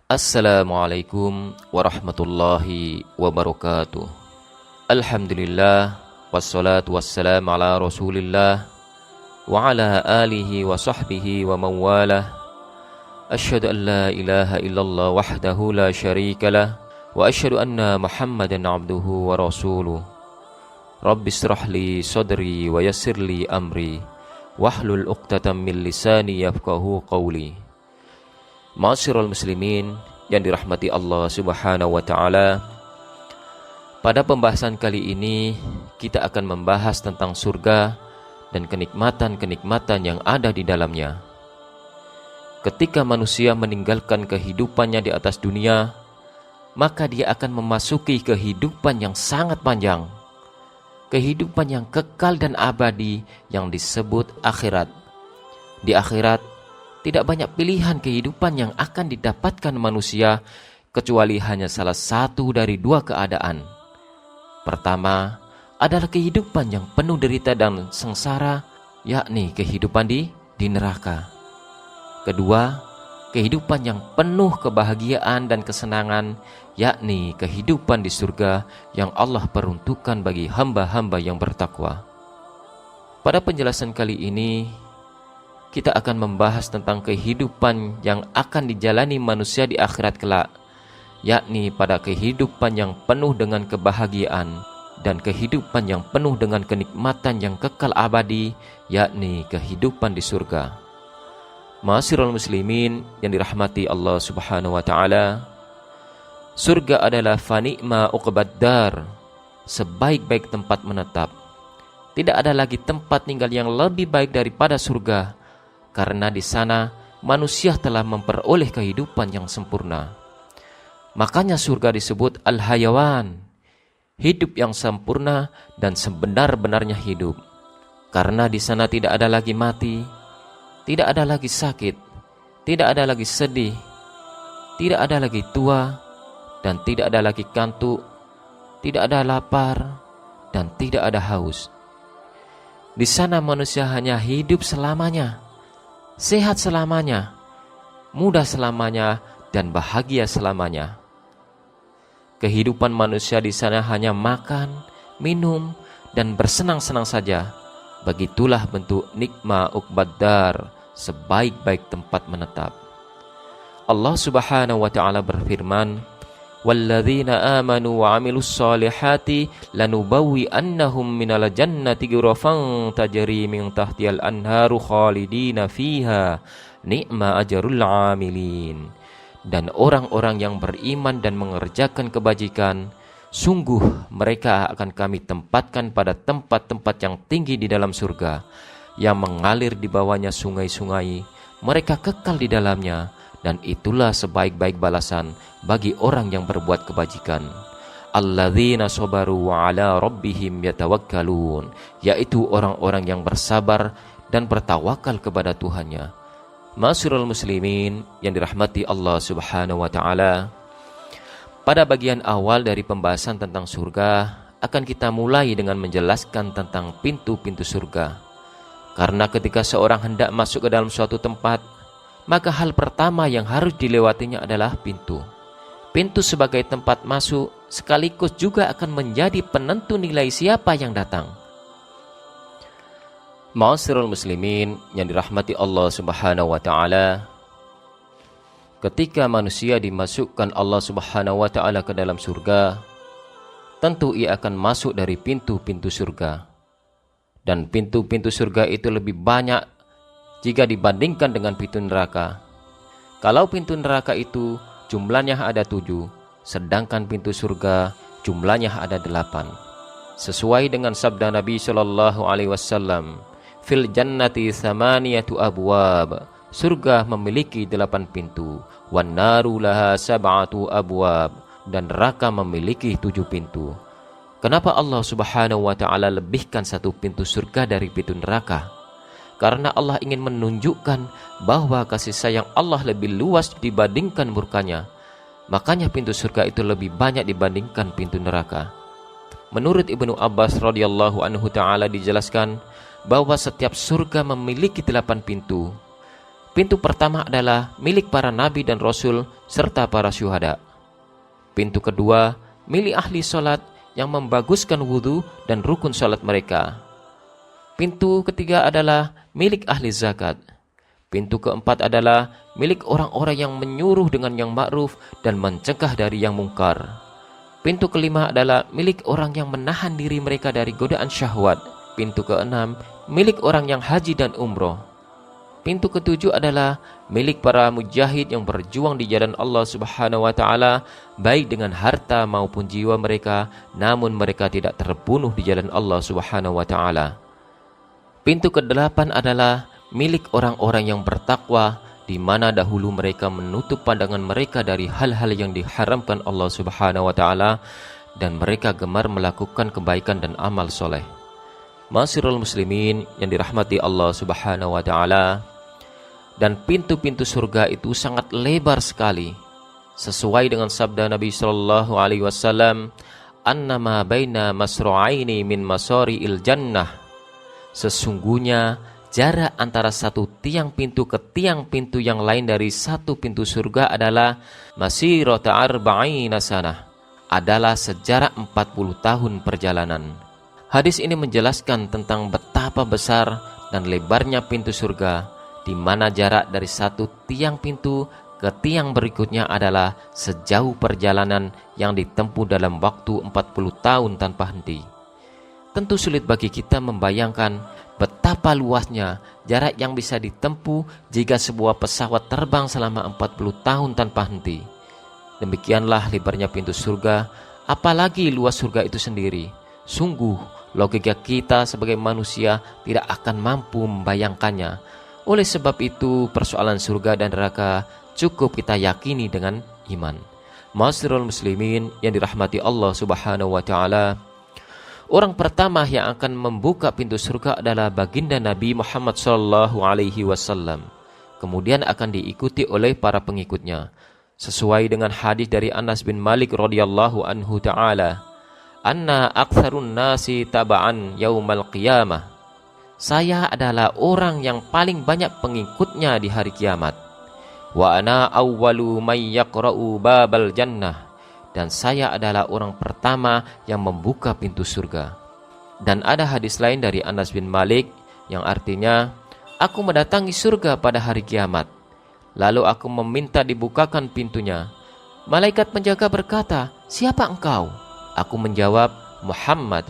Assalamualaikum warahmatullahi wabarakatuh. Alhamdulillah, wassalatu wassalamu ala rasulillah wa ala alihi wa sahbihi wa mawalah. Asyhadu an la ilaha illallah wahdahu la syarika lah, wa asyhadu anna muhammadan abduhu wa rasuluh. Rabbi israh li sadri wa yassir li amri wahlul uqtatam min lisani yafqahu qawli. Ma'asyiral muslimin yang dirahmati Allah Subhanahu wa taala. Pada pembahasan kali ini kita akan membahas tentang surga dan kenikmatan-kenikmatan yang ada di dalamnya. Ketika manusia meninggalkan kehidupannya di atas dunia, maka dia akan memasuki kehidupan yang sangat panjang, kehidupan yang kekal dan abadi yang disebut akhirat. Di akhirat tidak banyak pilihan kehidupan yang akan didapatkan manusia kecuali hanya salah satu dari dua keadaan. Pertama adalah kehidupan yang penuh derita dan sengsara, yakni kehidupan di neraka. Kedua, kehidupan yang penuh kebahagiaan dan kesenangan, yakni kehidupan di surga yang Allah peruntukkan bagi hamba-hamba yang bertakwa. Pada penjelasan kali ini kita akan membahas tentang kehidupan yang akan dijalani manusia di akhirat kelak, yakni pada kehidupan yang penuh dengan kebahagiaan dan kehidupan yang penuh dengan kenikmatan yang kekal abadi, yakni kehidupan di surga. Ma'asyiral muslimin yang dirahmati Allah Subhanahu wa taala, surga adalah fani'ma uqbaddar, sebaik-baik tempat menetap. Tidak ada lagi tempat tinggal yang lebih baik daripada surga, karena di sana manusia telah memperoleh kehidupan yang sempurna. Makanya surga disebut al-hayawan, hidup yang sempurna dan sebenar-benarnya hidup. Karena di sana tidak ada lagi mati, tidak ada lagi sakit, tidak ada lagi sedih, tidak ada lagi tua, dan tidak ada lagi kantuk, tidak ada lapar, dan tidak ada haus. Di sana manusia hanya hidup selamanya, sehat selamanya, mudah selamanya, dan bahagia selamanya. Kehidupan manusia di sana hanya makan, minum, dan bersenang-senang saja. Begitulah bentuk nikma uqbaddar, sebaik-baik tempat menetap. Allah Subhanahu wa taala berfirman, "Walladzina amanu wa 'amilus solihati lanubawwi'annahum minal jannati ghurafan tajri min tahtihal anharu khalidina fiha ni'ma ajrul 'amilin." Dan orang-orang yang beriman dan mengerjakan kebajikan, sungguh mereka akan kami tempatkan pada tempat-tempat yang tinggi di dalam surga, yang mengalir di bawahnya sungai-sungai. Mereka kekal di dalamnya, dan itulah sebaik-baik balasan bagi orang yang berbuat kebajikan. Alladzina sabaru wa ala rabbihim yatawakkalun, yaitu orang-orang yang bersabar dan bertawakal kepada Tuhannya. Ma'asyiral muslimin yang dirahmati Allah Subhanahu wa taala. Pada bagian awal dari pembahasan tentang surga, akan kita mulai dengan menjelaskan tentang pintu-pintu surga. Karena ketika seorang hendak masuk ke dalam suatu tempat, maka hal pertama yang harus dilewatinya adalah pintu. Pintu sebagai tempat masuk sekaligus juga akan menjadi penentu nilai siapa yang datang. Ma'asyiral muslimin yang dirahmati Allah Subhanahu wa taala, ketika manusia dimasukkan Allah Subhanahu wa taala ke dalam surga, tentu ia akan masuk dari pintu-pintu surga. Dan pintu-pintu surga itu lebih banyak jika dibandingkan dengan pintu neraka. Kalau pintu neraka itu jumlahnya ada 7, sedangkan pintu surga jumlahnya ada 8. Sesuai dengan sabda Nabi sallallahu alaihi wasallam, "Fil jannati thamaniyatu abwab." Surga memiliki 8 pintu. "Wan naru laha sab'atu abwab." Dan neraka memiliki 7 pintu. Kenapa Allah Subhanahu wa taala lebihkan satu pintu surga dari pintu neraka? Karena Allah ingin menunjukkan bahwa kasih sayang Allah lebih luas dibandingkan murkanya. Makanya pintu surga itu lebih banyak dibandingkan pintu neraka. Menurut Ibnu Abbas radhiyallahu anhu ta'ala dijelaskan bahwa setiap surga memiliki 8 pintu. Pintu pertama adalah milik para nabi dan rasul serta para syuhada. Pintu kedua milik ahli sholat yang membaguskan wudhu dan rukun sholat mereka. Pintu ketiga adalah milik ahli zakat. Pintu keempat adalah milik orang-orang yang menyuruh dengan yang ma'ruf dan mencegah dari yang mungkar. Pintu kelima adalah milik orang yang menahan diri mereka dari godaan syahwat. Pintu keenam milik orang yang haji dan umroh. Pintu ketujuh adalah milik para mujahid yang berjuang di jalan Allah Subhanahu wa taala, baik dengan harta maupun jiwa mereka, namun mereka tidak terbunuh di jalan Allah Subhanahu wa taala. Pintu kedelapan adalah milik orang-orang yang bertakwa, di mana dahulu mereka menutup pandangan mereka dari hal-hal yang diharamkan Allah Subhanahu wa taala dan mereka gemar melakukan kebaikan dan amal soleh. Ma'asyiral muslimin yang dirahmati Allah Subhanahu wa taala, dan pintu-pintu surga itu sangat lebar sekali, sesuai dengan sabda Nabi sallallahu alaihi wasallam, annama baina masra'aini min masari'il jannah. Sesungguhnya jarak antara satu tiang pintu ke tiang pintu yang lain dari satu pintu surga adalah masirata arba'ina sanah, adalah sejarah 40 tahun perjalanan. Hadis ini menjelaskan tentang betapa besar dan lebarnya pintu surga, di mana jarak dari satu tiang pintu ke tiang berikutnya adalah sejauh perjalanan yang ditempuh dalam waktu 40 tahun tanpa henti. Tentu sulit bagi kita membayangkan betapa luasnya jarak yang bisa ditempuh jika sebuah pesawat terbang selama 40 tahun tanpa henti. Demikianlah lebarnya pintu surga, apalagi luas surga itu sendiri. Sungguh, logika kita sebagai manusia tidak akan mampu membayangkannya. Oleh sebab itu, persoalan surga dan neraka cukup kita yakini dengan iman. Ma'asyiral muslimin yang dirahmati Allah Subhanahu wa taala, orang pertama yang akan membuka pintu surga adalah baginda Nabi Muhammad sallallahu alaihi wasallam. Kemudian akan diikuti oleh para pengikutnya. Sesuai dengan hadis dari Anas bin Malik radhiyallahu anhu taala, "Anna aktsarun nasi taba'an yaumal qiyamah." Saya adalah orang yang paling banyak pengikutnya di hari kiamat. Wa ana awwalu may yaqra'u babal jannah. Dan saya adalah orang pertama yang membuka pintu surga. Dan ada hadis lain dari Anas bin Malik yang artinya, aku mendatangi surga pada hari kiamat. Lalu aku meminta dibukakan pintunya. Malaikat penjaga berkata, siapa engkau? Aku menjawab, Muhammad.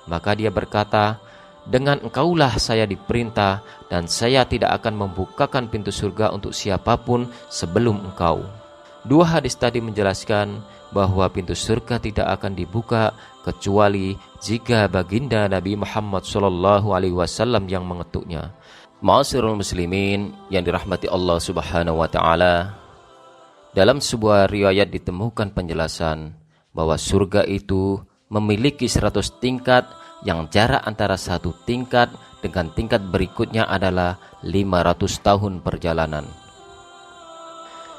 Maka dia berkata, dengan engkaulah saya diperintah dan saya tidak akan membukakan pintu surga untuk siapapun sebelum engkau. Dua hadis tadi menjelaskan bahwa pintu surga tidak akan dibuka kecuali jika baginda Nabi Muhammad SAW yang mengetuknya. Ma'asyiral muslimin yang dirahmati Allah Subhanahu wa taala, dalam sebuah riwayat ditemukan penjelasan bahwa surga itu memiliki 100 tingkat, yang jarak antara satu tingkat dengan tingkat berikutnya adalah 500 tahun perjalanan.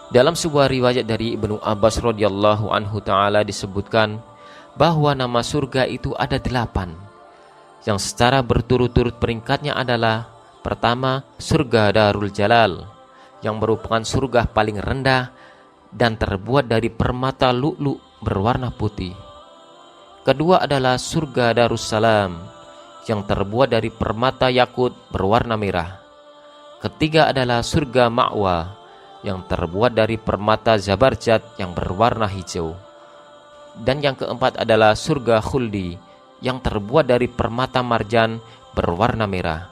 Dalam sebuah riwayat dari Ibnu Abbas radhiyallahu anhu taala disebutkan bahwa nama surga itu ada 8, yang secara berturut-turut peringkatnya adalah: pertama, surga Darul Jalal, yang merupakan surga paling rendah dan terbuat dari permata lu'lu' berwarna putih. Kedua adalah surga Darussalam, yang terbuat dari permata yakut berwarna merah. Ketiga adalah surga Ma'wa, yang terbuat dari permata Zabarjat yang berwarna hijau. Dan yang keempat adalah surga Khuldi, yang terbuat dari permata marjan berwarna merah.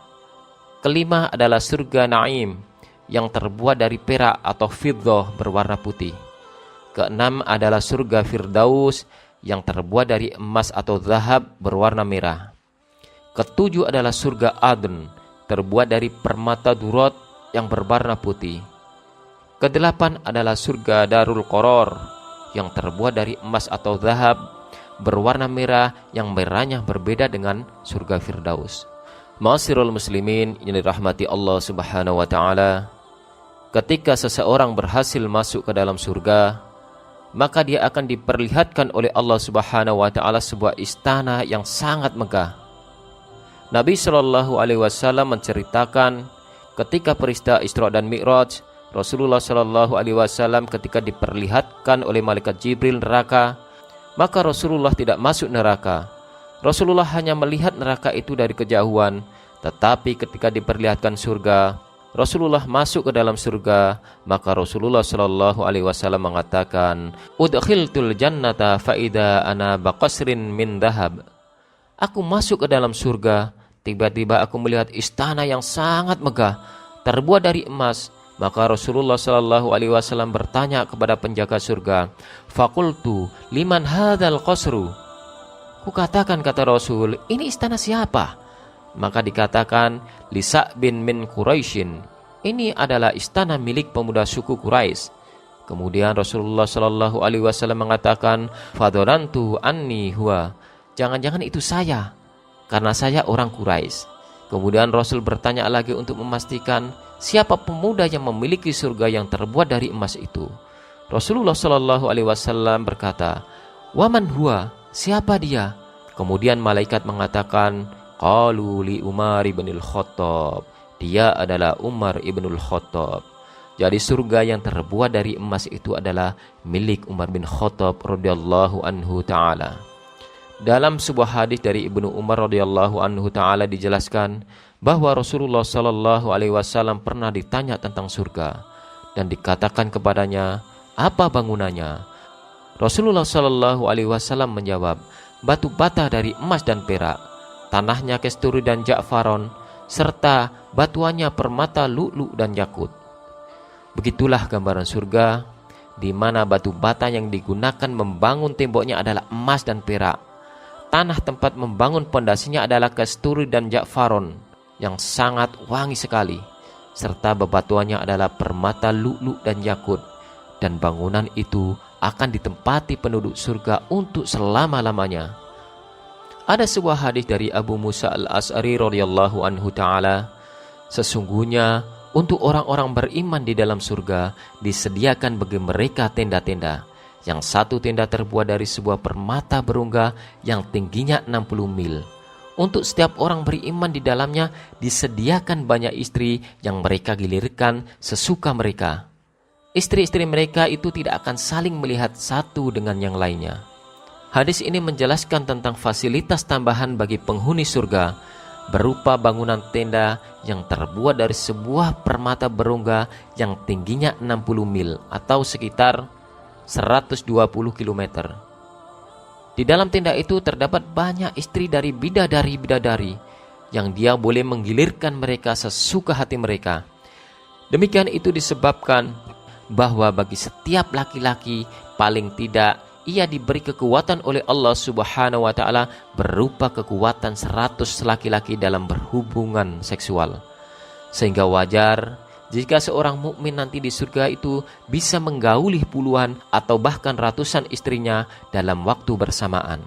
Kelima adalah surga Naim, yang terbuat dari perak atau fiddah berwarna putih. Keenam adalah surga Firdaus, yang terbuat dari emas atau zahab berwarna merah. Ketujuh adalah surga Adn, terbuat dari permata durot yang berwarna putih. Kedelapan adalah surga Darul Qoror, yang terbuat dari emas atau zahab berwarna merah, yang merahnya berbeda dengan surga Firdaus. Ma'asyiral muslimin yang dirahmati Allah Subhanahu wa taala, ketika seseorang berhasil masuk ke dalam surga, maka dia akan diperlihatkan oleh Allah Subhanahu wa taala sebuah istana yang sangat megah. Nabi sallallahu alaihi wasallam menceritakan ketika peristiwa Isra dan Mi'raj, Rasulullah Shallallahu Alaihi Wasallam ketika diperlihatkan oleh malaikat Jibril neraka, maka Rasulullah tidak masuk neraka. Rasulullah hanya melihat neraka itu dari kejauhan, tetapi ketika diperlihatkan surga, Rasulullah masuk ke dalam surga. Maka Rasulullah Shallallahu Alaihi Wasallam mengatakan, "Udkhiltul jannata faida ana baqasrin min dahab." Aku masuk ke dalam surga, tiba-tiba aku melihat istana yang sangat megah, terbuat dari emas. Maka Rasulullah Shallallahu Alaihi Wasallam bertanya kepada penjaga surga, "Fakultu liman hadzal qasru?" Kukatakan, kata Rasul, "Ini istana siapa?" Maka dikatakan, "Li Sa'bin min Quraisyin." Ini adalah istana milik pemuda suku Quraisy. Kemudian Rasulullah Shallallahu Alaihi Wasallam mengatakan, "Fadharantu anni huwa." Jangan-jangan itu saya, karena saya orang Quraisy. Kemudian Rasul bertanya lagi untuk memastikan siapa pemuda yang memiliki surga yang terbuat dari emas itu. Rasulullah Shallallahu Alaihi Wasallam berkata, "Waman huwa?" Siapa dia? Kemudian malaikat mengatakan, "Qalu li Umar ibnul Khattab." Dia adalah Umar ibnul Khattab. Jadi surga yang terbuat dari emas itu adalah milik Umar bin Khattab radhiyallahu anhu ta'ala. Dalam sebuah hadis dari Ibnu Umar radhiyallahu anhu ta'ala dijelaskan bahwa Rasulullah Shallallahu Alaihi Wasallam pernah ditanya tentang surga dan dikatakan kepadanya, "Apa bangunannya?" Rasulullah Shallallahu Alaihi Wasallam menjawab, "Batu bata dari emas dan perak, tanahnya kesturi dan ja'faron, serta batuannya permata lu'lu' dan yakut." Begitulah gambaran surga, di mana batu bata yang digunakan membangun temboknya adalah emas dan perak. Tanah tempat membangun pondasinya adalah kesturi dan ja'faron yang sangat wangi sekali, serta bebatuannya adalah permata lu'lu' dan yakut. Dan bangunan itu akan ditempati penduduk surga untuk selama-lamanya. Ada sebuah hadis dari Abu Musa al-Asy'ari radhiyallahu anhu ta'ala, "Sesungguhnya untuk orang-orang beriman di dalam surga disediakan bagi mereka tenda-tenda. Yang satu tenda terbuat dari sebuah permata berungga yang tingginya 60 mil. Untuk setiap orang beriman di dalamnya disediakan banyak istri yang mereka gilirkan sesuka mereka. Istri-istri mereka itu tidak akan saling melihat satu dengan yang lainnya." Hadis ini menjelaskan tentang fasilitas tambahan bagi penghuni surga berupa bangunan tenda yang terbuat dari sebuah permata berungga yang tingginya 60 mil atau sekitar 120 km. Di dalam tenda itu terdapat banyak istri dari bidadari-bidadari yang dia boleh menggilirkan mereka sesuka hati mereka. Demikian itu disebabkan bahwa bagi setiap laki-laki paling tidak ia diberi kekuatan oleh Allah Subhanahu wa ta'ala berupa kekuatan 100 laki-laki dalam berhubungan seksual. Sehingga wajar jika seorang mukmin nanti di surga itu bisa menggauli puluhan atau bahkan ratusan istrinya dalam waktu bersamaan.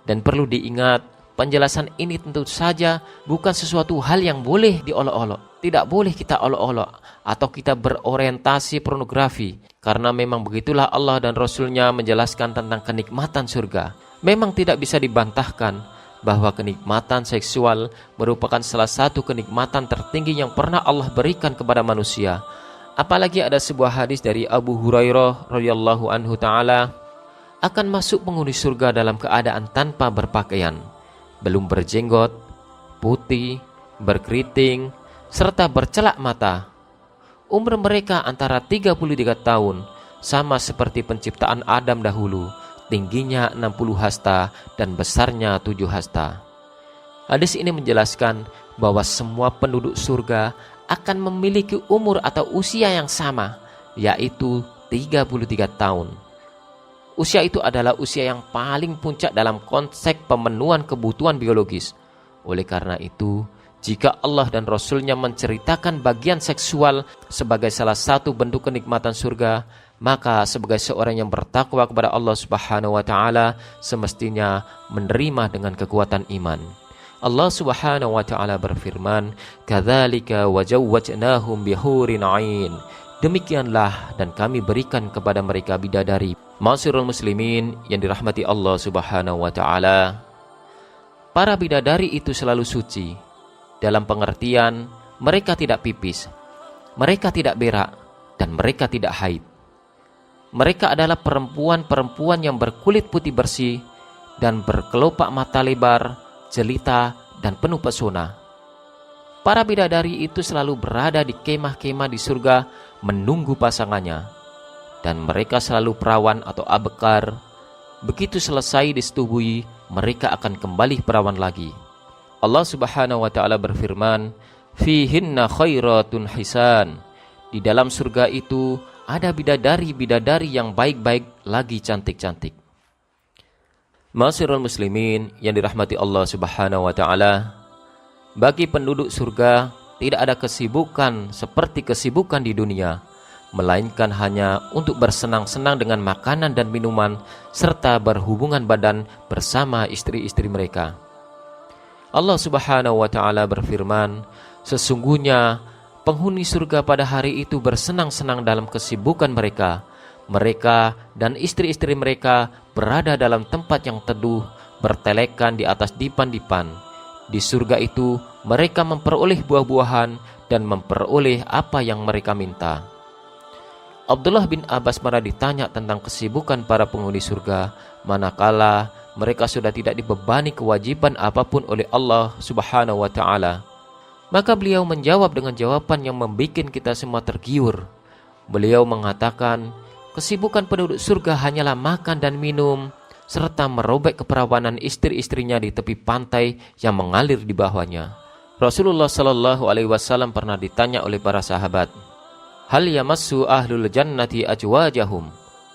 Dan perlu diingat, penjelasan ini tentu saja bukan sesuatu hal yang boleh diolok-olok. Tidak boleh kita olok-olok atau kita berorientasi pornografi, karena memang begitulah Allah dan Rasulnya menjelaskan tentang kenikmatan surga. Memang tidak bisa dibantahkan bahwa kenikmatan seksual merupakan salah satu kenikmatan tertinggi yang pernah Allah berikan kepada manusia. Apalagi ada sebuah hadis dari Abu Hurairah radhiyallahu anhu ta'ala, akan masuk penghuni surga dalam keadaan tanpa berpakaian, belum berjenggot, putih, berkeriting, serta bercelak mata. Umur mereka antara 33 tahun, sama seperti penciptaan Adam dahulu, tingginya 60 hasta dan besarnya 7 hasta. Hadis ini menjelaskan bahwa semua penduduk surga akan memiliki umur atau usia yang sama, yaitu 33 tahun. Usia itu adalah usia yang paling puncak dalam konteks pemenuhan kebutuhan biologis. Oleh karena itu, jika Allah dan Rasulnya menceritakan bagian seksual sebagai salah satu bentuk kenikmatan surga, maka sebagai seorang yang bertakwa kepada Allah Subhanahu wa ta'ala semestinya menerima dengan kekuatan iman. Allah Subhanahu wa ta'ala berfirman, "Kadzalika wajawwajnahum bihurin 'ain." Demikianlah dan kami berikan kepada mereka bidadari. Ma'asyiral muslimin yang dirahmati Allah Subhanahu wa ta'ala, para bidadari itu selalu suci dalam pengertian mereka tidak pipis, mereka tidak berak, dan mereka tidak haid. Mereka adalah perempuan-perempuan yang berkulit putih bersih dan berkelopak mata lebar, jelita, dan penuh pesona. Para bidadari itu selalu berada di kemah-kemah di surga menunggu pasangannya, dan mereka selalu perawan atau abekar. Begitu selesai disetubui, mereka akan kembali perawan lagi. Allah Subhanahu wa ta'ala berfirman, fihinna khairatun hisan. Di dalam surga itu ada bidadari-bidadari yang baik-baik lagi cantik-cantik. Ma'asyiral muslimin yang dirahmati Allah Subhanahu wa ta'ala, bagi penduduk surga tidak ada kesibukan seperti kesibukan di dunia, melainkan hanya untuk bersenang-senang dengan makanan dan minuman serta berhubungan badan bersama istri-istri mereka. Allah Subhanahu wa ta'ala berfirman, sesungguhnya penghuni surga pada hari itu bersenang-senang dalam kesibukan mereka. Mereka dan istri-istri mereka berada dalam tempat yang teduh, bertelekan di atas dipan-dipan. Di surga itu mereka memperoleh buah-buahan dan memperoleh apa yang mereka minta. Abdullah bin Abbas pernah ditanya tentang kesibukan para penghuni surga manakala mereka sudah tidak dibebani kewajiban apapun oleh Allah Subhanahu wa ta'ala. Maka beliau menjawab dengan jawaban yang membuat kita semua tergiur. Beliau mengatakan, kesibukan penduduk surga hanyalah makan dan minum, serta merobek keperawanan istri-istrinya di tepi pantai yang mengalir di bawahnya. Rasulullah Shallallahu Alaihi Wasallam pernah ditanya oleh para sahabat, hal yamassu ahlul jannati ajwajahum,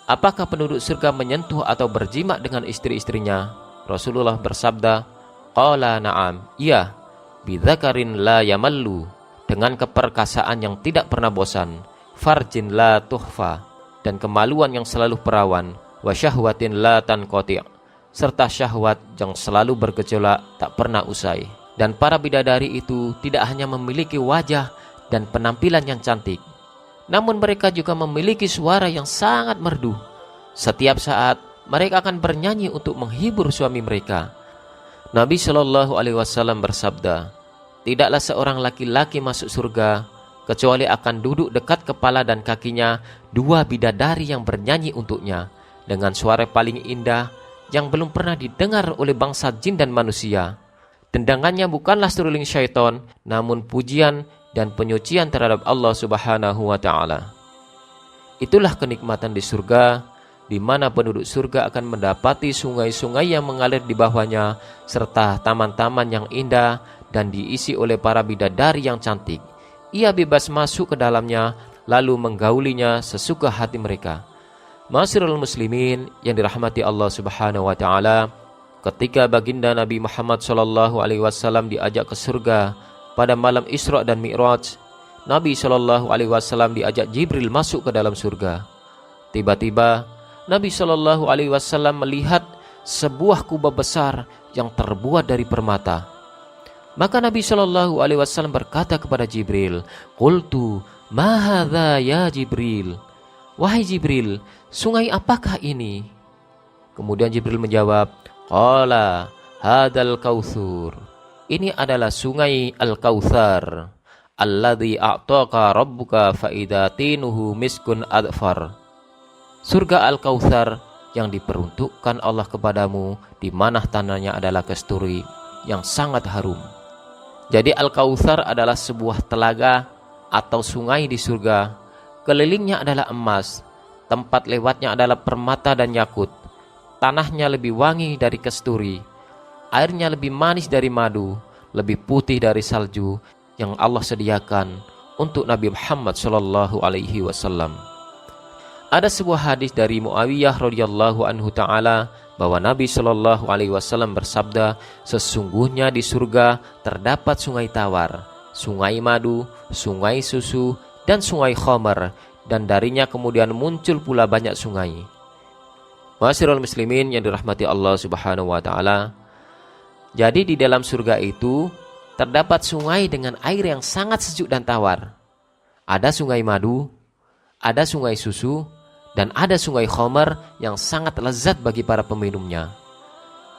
apakah penduduk surga menyentuh atau berjima dengan istri-istrinya? Rasulullah bersabda, qala na'am, iya, bidzakarin la yamallu, dengan keperkasaan yang tidak pernah bosan, farjin la tuhfa, dan kemaluan yang selalu perawan, wa syahwatin la tanqati', serta syahwat yang selalu bergejolak tak pernah usai. Dan para bidadari itu tidak hanya memiliki wajah dan penampilan yang cantik, namun mereka juga memiliki suara yang sangat merdu. Setiap saat mereka akan bernyanyi untuk menghibur suami mereka. Nabi Shallallahu Alaihi Wasallam bersabda, tidaklah seorang laki-laki masuk surga kecuali akan duduk dekat kepala dan kakinya dua bidadari yang bernyanyi untuknya dengan suara paling indah yang belum pernah didengar oleh bangsa jin dan manusia. Tendangannya bukanlah seruling syaitan, namun pujian dan penyucian terhadap Allah Subhanahu wa ta'ala. Itulah kenikmatan di surga, di mana penduduk surga akan mendapati sungai-sungai yang mengalir di bawahnya, serta taman-taman yang indah dan diisi oleh para bidadari yang cantik. Ia bebas masuk ke dalamnya, lalu menggaulinya sesuka hati mereka. Ma'asyiral muslimin yang dirahmati Allah Subhanahu wa ta'ala, ketika baginda Nabi Muhammad sallallahu alaihi wasallam diajak ke surga pada malam Isra dan Mi'raj, Nabi sallallahu alaihi wasallam diajak Jibril masuk ke dalam surga. Tiba-tiba Nabi sallallahu alaihi wasallam melihat sebuah kubah besar yang terbuat dari permata. Maka Nabi sallallahu alaihi wasallam berkata kepada Jibril, "Qultu, ma hadza ya Jibril?" Wahai Jibril, sungai apakah ini? Kemudian Jibril menjawab, qala hadzal kautsur. Ini adalah sungai Al-Kautsar, alladzi a'taka rabbuka fa idza tinuhu miskun adfar. Surga Al-Kautsar yang diperuntukkan Allah kepadamu, di mana tanahnya adalah kasturi yang sangat harum. Jadi Al-Kautsar adalah sebuah telaga atau sungai di surga. Kelilingnya adalah emas, tempat lewatnya adalah permata dan yakut. Tanahnya lebih wangi dari kasturi, airnya lebih manis dari madu, lebih putih dari salju yang Allah sediakan untuk Nabi Muhammad sallallahu alaihi wasallam. Ada sebuah hadis dari Muawiyah radhiyallahu anhu taala bahwa Nabi sallallahu alaihi wasallam bersabda, sesungguhnya di surga terdapat sungai tawar, sungai madu, sungai susu, dan sungai khamar, dan darinya kemudian muncul pula banyak sungai. Ma'asyiral muslimin yang dirahmati Allah Subhanahu wa ta'ala, jadi di dalam surga itu terdapat sungai dengan air yang sangat sejuk dan tawar. Ada sungai madu, ada sungai susu, dan ada sungai khamar yang sangat lezat bagi para peminumnya.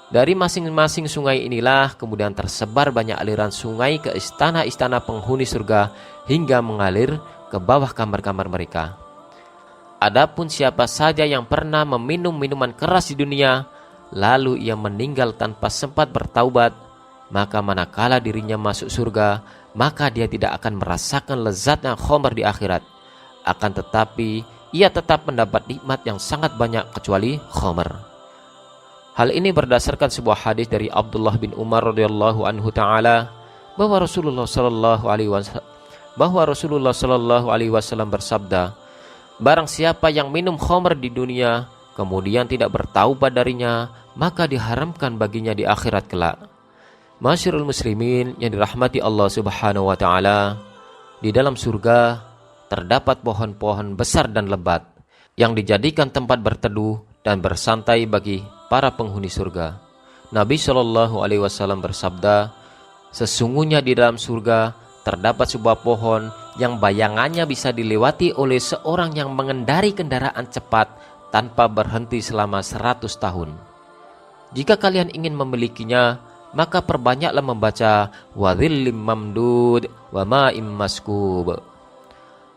Dari masing-masing sungai inilah kemudian tersebar banyak aliran sungai ke istana-istana penghuni surga hingga mengalir ke bawah kamar-kamar mereka. Adapun siapa saja yang pernah meminum minuman keras di dunia, lalu ia meninggal tanpa sempat bertaubat, maka manakala dirinya masuk surga, maka dia tidak akan merasakan lezatnya khamr di akhirat. Akan tetapi, ia tetap mendapat nikmat yang sangat banyak kecuali khamr. Hal ini berdasarkan sebuah hadis dari Abdullah bin Umar radhiyallahu anhu taala bahwa Rasulullah sallallahu alaihi wasallam bersabda, barang siapa yang minum khamr di dunia kemudian tidak bertaubat darinya, maka diharamkan baginya di akhirat kelak. Masyarul muslimin yang dirahmati Allah Subhanahu wa taala, di dalam surga terdapat pohon-pohon besar dan lebat yang dijadikan tempat berteduh dan bersantai bagi para penghuni surga. Nabi Shallallahu alaihi wasallam bersabda, sesungguhnya di dalam surga terdapat sebuah pohon yang bayangannya bisa dilewati oleh seorang yang mengendari kendaraan cepat tanpa berhenti selama 100 tahun. Jika kalian ingin memilikinya, maka perbanyaklah membaca wadhillim mamdud wa ma'im maskub.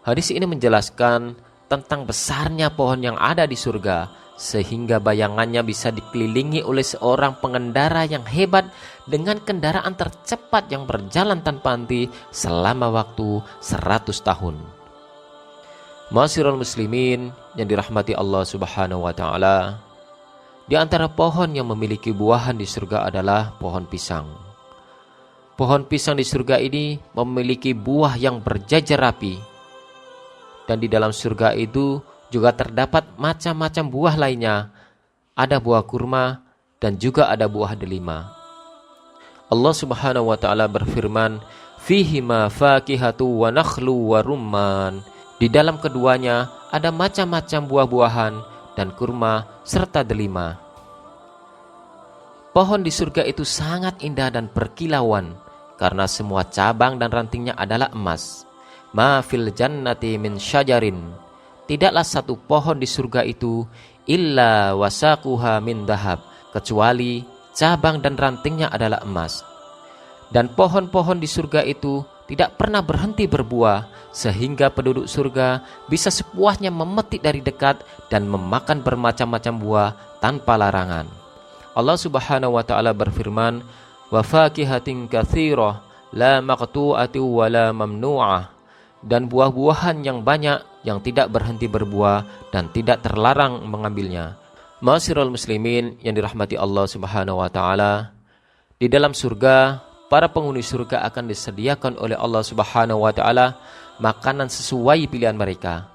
Hadis ini menjelaskan tentang besarnya pohon yang ada di surga, sehingga bayangannya bisa dikelilingi oleh seorang pengendara yang hebat dengan kendaraan tercepat yang berjalan tanpa henti selama waktu 100 tahun. Ma'asyiral muslimin yang dirahmati Allah Subhanahu wa taala, di antara pohon yang memiliki buahan di surga adalah pohon pisang. Pohon pisang di surga ini memiliki buah yang berjajar rapi, dan di dalam surga itu juga terdapat macam-macam buah lainnya. Ada buah kurma dan juga ada buah delima. Allah Subhanahu wa taala berfirman, "Fihi ma fakihatu wa nakhlu wa rumman." Di dalam keduanya ada macam-macam buah-buahan dan kurma serta delima. Pohon di surga itu sangat indah dan berkilauan karena semua cabang dan rantingnya adalah emas. Ma fil jannati min syajarin. Tidaklah satu pohon di surga itu illa wasaquha min dahab, kecuali cabang dan rantingnya adalah emas. Dan pohon-pohon di surga itu tidak pernah berhenti berbuah, sehingga penduduk surga bisa sepuasnya memetik dari dekat dan memakan bermacam-macam buah tanpa larangan. Allah Subhanahu wa taala berfirman, wa fakihatin katsirah la maqtu'ati wa la mamnu'ah. Dan buah-buahan yang banyak yang tidak berhenti berbuah dan tidak terlarang mengambilnya. Ma'asyiral muslimin yang dirahmati Allah Subhanahu wa taala, di dalam surga para penghuni surga akan disediakan oleh Allah Subhanahu wa taala makanan sesuai pilihan mereka.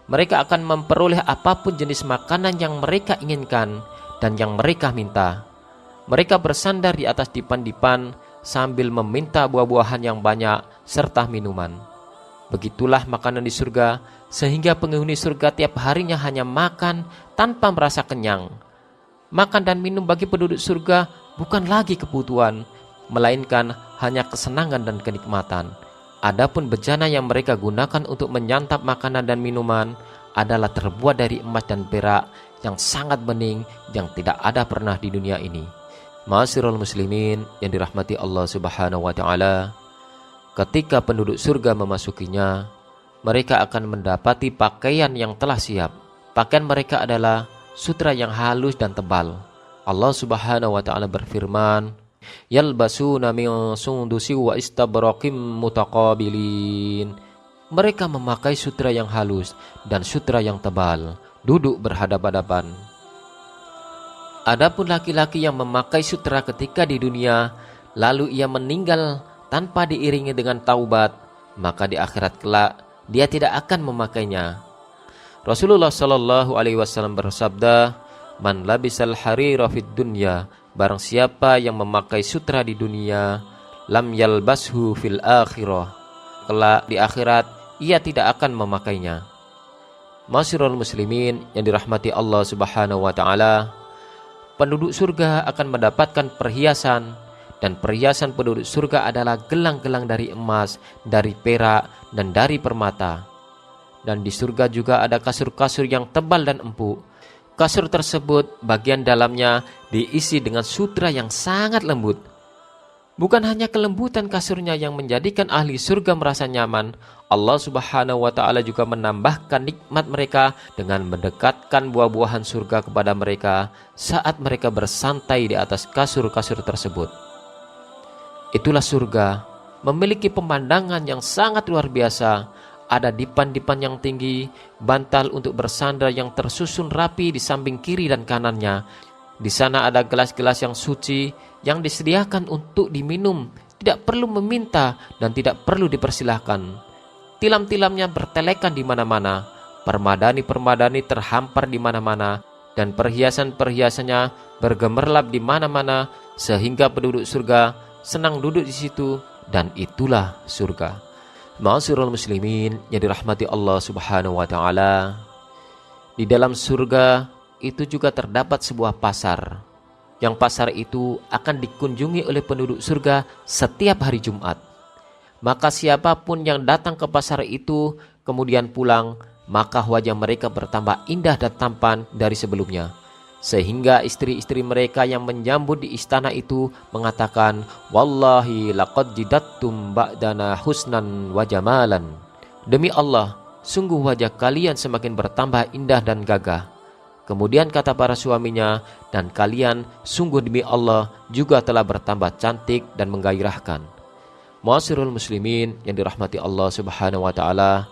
Mereka akan memperoleh apapun jenis makanan yang mereka inginkan dan yang mereka minta. Mereka bersandar di atas dipan-dipan sambil meminta buah-buahan yang banyak serta minuman. Begitulah makanan di surga, sehingga penghuni surga tiap harinya hanya makan tanpa merasa kenyang. Makan dan minum bagi penduduk surga bukan lagi kebutuhan, melainkan hanya kesenangan dan kenikmatan. Adapun bejana yang mereka gunakan untuk menyantap makanan dan minuman adalah terbuat dari emas dan perak yang sangat bening, yang tidak ada pernah di dunia ini. Ma'asyiral muslimin yang dirahmati Allah Subhanahu wa taala, ketika penduduk surga memasukinya, mereka akan mendapati pakaian yang telah siap. Pakaian mereka adalah sutra yang halus dan tebal. Allah Subhanahu wa taala berfirman, "Yalbasuna min sundusi wa istabraqim mutaqabilin." Mereka memakai sutra yang halus dan sutra yang tebal, duduk berhadapan-hadapan. Adapun laki-laki yang memakai sutra ketika di dunia, lalu ia meninggal tanpa diiringi dengan taubat, maka di akhirat kelak dia tidak akan memakainya. Rasulullah Shallallahu alaihi wasallam bersabda, "Man labisal harira fid dunya," barang siapa yang memakai sutra di dunia, lam yalbashu fil akhirah, kelak di akhirat ia tidak akan memakainya. Ma'asyiral muslimin yang dirahmati Allah Subhanahu wa taala, penduduk surga akan mendapatkan perhiasan, dan perhiasan penduduk surga adalah gelang-gelang dari emas, dari perak, dan dari permata. Dan di surga juga ada kasur-kasur yang tebal dan empuk. Kasur tersebut bagian dalamnya diisi dengan sutra yang sangat lembut. Bukan hanya kelembutan kasurnya yang menjadikan ahli surga merasa nyaman, Allah Subhanahu wa Ta'ala juga menambahkan nikmat mereka dengan mendekatkan buah-buahan surga kepada mereka saat mereka bersantai di atas kasur-kasur tersebut. Itulah surga, memiliki pemandangan yang sangat luar biasa. Ada dipan-dipan yang tinggi, bantal untuk bersandar yang tersusun rapi di samping kiri dan kanannya. Di sana ada gelas-gelas yang suci yang disediakan untuk diminum, tidak perlu meminta dan tidak perlu dipersilahkan. Tilam-tilamnya bertelekan di mana-mana, permadani-permadani terhampar di mana-mana, dan perhiasan-perhiasannya bergemerlap di mana-mana, sehingga penduduk surga senang duduk di situ, dan itulah surga. Ma'asyiral muslimin yang dirahmati Allah Subhanahu wa Ta'ala, di dalam surga itu juga terdapat sebuah pasar. Yang pasar itu akan dikunjungi oleh penduduk surga setiap hari Jumat. Maka siapapun yang datang ke pasar itu kemudian pulang, maka wajah mereka bertambah indah dan tampan dari sebelumnya. Sehingga istri-istri mereka yang menyambut di istana itu mengatakan, "Wallahi laqad jidattum ba'dana husnan wa jamalan." Demi Allah, sungguh wajah kalian semakin bertambah indah dan gagah. Kemudian kata para suaminya, "Dan kalian sungguh demi Allah juga telah bertambah cantik dan menggairahkan." Ma'asyiral muslimin yang dirahmati Allah Subhanahu wa Ta'ala,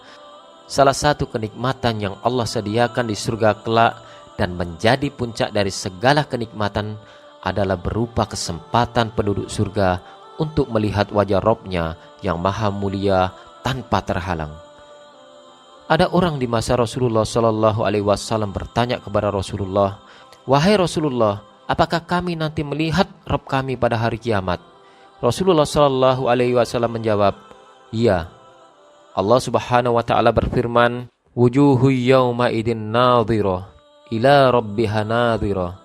salah satu kenikmatan yang Allah sediakan di surga kelak dan menjadi puncak dari segala kenikmatan adalah berupa kesempatan penduduk surga untuk melihat wajah Rabb-Nya yang maha mulia tanpa terhalang. Ada orang di masa Rasulullah Shallallahu Alaihi Wasallam bertanya kepada Rasulullah, "Wahai Rasulullah, apakah kami nanti melihat Rabb kami pada hari kiamat?" Rasulullah Shallallahu Alaihi Wasallam menjawab, "Iya." Allah Subhanahu Wa Taala berfirman, "Wujuhu yawma idin nadhirah ila rabbiha nadhirah."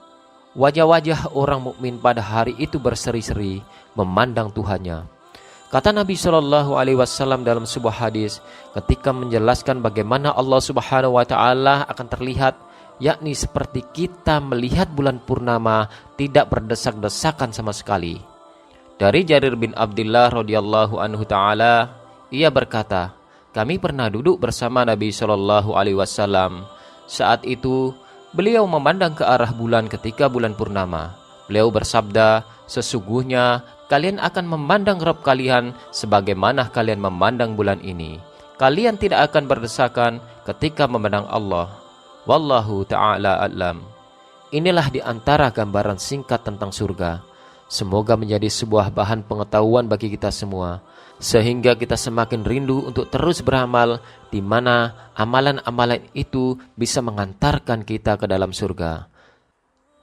Wajah-wajah orang mukmin pada hari itu berseri-seri memandang Tuhannya. Kata Nabi Shallallahu Alaihi Wasallam dalam sebuah hadis ketika menjelaskan bagaimana Allah Subhanahu Wa Taala akan terlihat, yakni seperti kita melihat bulan purnama tidak berdesak-desakan sama sekali. Dari Jarir bin Abdullah radhiyallahu anhu taala, ia berkata, "Kami pernah duduk bersama Nabi Shallallahu Alaihi Wasallam. Saat itu beliau memandang ke arah bulan ketika bulan purnama. Beliau bersabda, 'Sesungguhnya kalian akan memandang Rabb kalian sebagaimana kalian memandang bulan ini. Kalian tidak akan berdesakan ketika memandang Allah. Wallahu ta'ala a'lam.'" Inilah di antara gambaran singkat tentang surga. Semoga menjadi sebuah bahan pengetahuan bagi kita semua, sehingga kita semakin rindu untuk terus beramal, di mana amalan-amalan itu bisa mengantarkan kita ke dalam surga.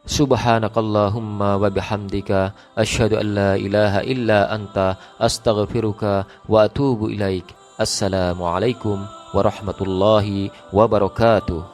Subhanakallahumma wa bihamdika asyhadu an la ilaha illa anta astaghfiruka wa atubu ilaik. Assalamualaikum warahmatullahi wabarakatuh.